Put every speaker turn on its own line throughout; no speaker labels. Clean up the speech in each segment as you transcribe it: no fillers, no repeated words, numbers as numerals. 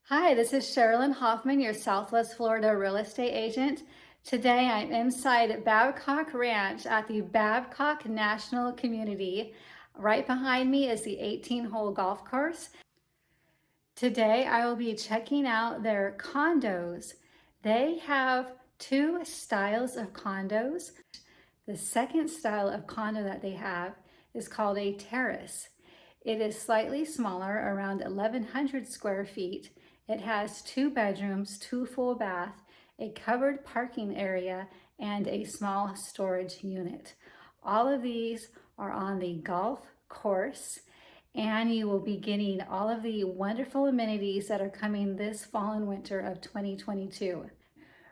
Hi, this is Sherilyn Hoffman, your Southwest Florida real estate agent. Today I'm inside Babcock Ranch at the Babcock National Community. Right behind me is the 18-hole golf course. Today I will be checking out their condos. They have two styles of condos. The second style of condo that they have is called a terrace. It is slightly smaller, around 1,100 square feet. It has 2 bedrooms, 2 full bath, a covered parking area, and a small storage unit. All of these are on the golf course, and you will be getting all of the wonderful amenities that are coming this fall and winter of 2022.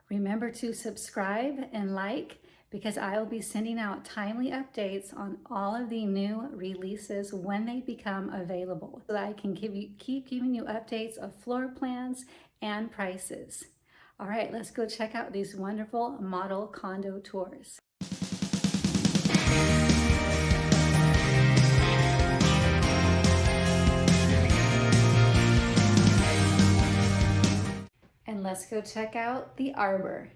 Remember to subscribe and like, because I will be sending out timely updates on all of the new releases when they become available, so that I can keep giving you updates of floor plans and prices. All right, let's go check out these wonderful model condo tours. And let's go check out the Arbor.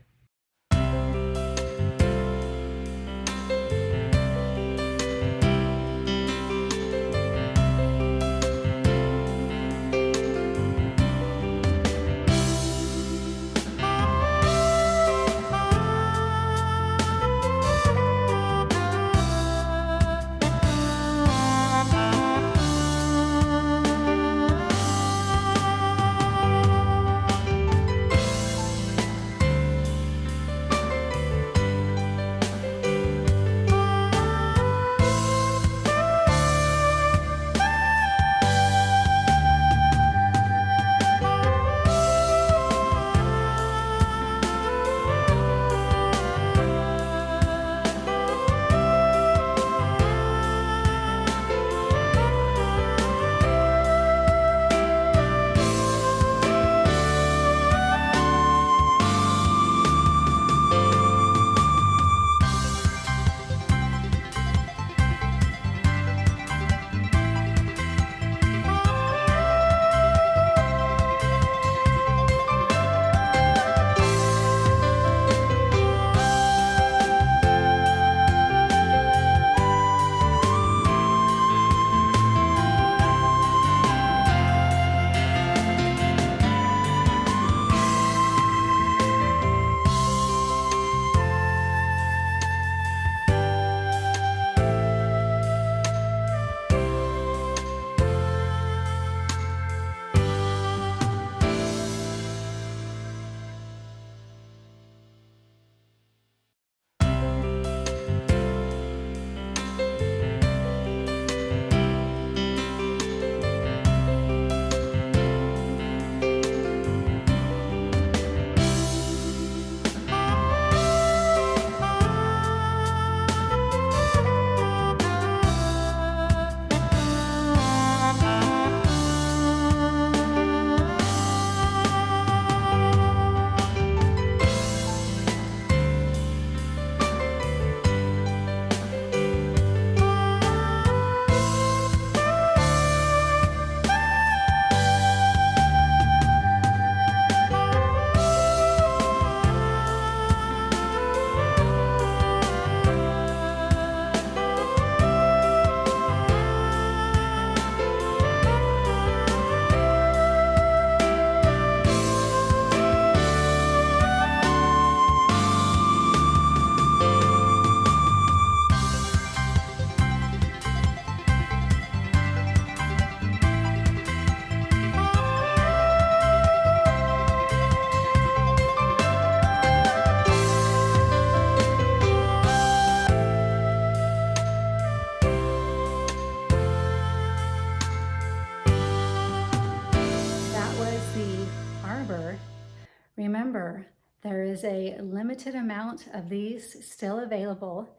Arbor. Remember, there is a limited amount of these still available.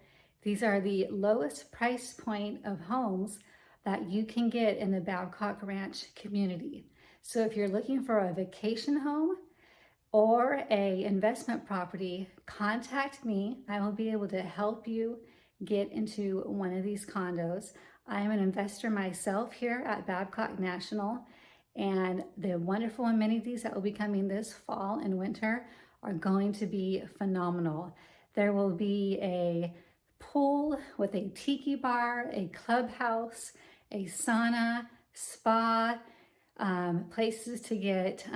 These are the lowest price point of homes that you can get in the Babcock Ranch community. So if you're looking for a vacation home or a investment property, contact me. I will be able to help you get into one of these condos. I am an investor myself here at Babcock National, And the wonderful amenities that will be coming this fall and winter are going to be phenomenal. There will be a pool with a tiki bar, a clubhouse, a sauna, spa, places to get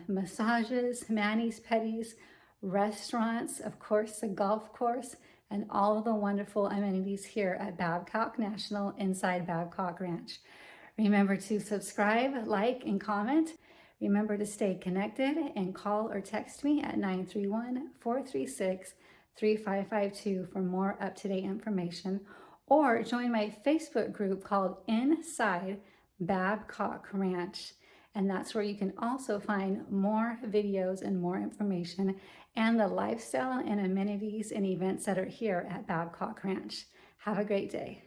massages, manis, pedis, restaurants, of course, the golf course, and all of the wonderful amenities here at Babcock National inside Babcock Ranch. Remember to subscribe, like, and comment. Remember to stay connected and call or text me at 931-436-3552 for more up-to-date information, or join my Facebook group called Inside Babcock Ranch. And that's where you can also find more videos and more information and the lifestyle and amenities and events that are here at Babcock Ranch. Have a great day.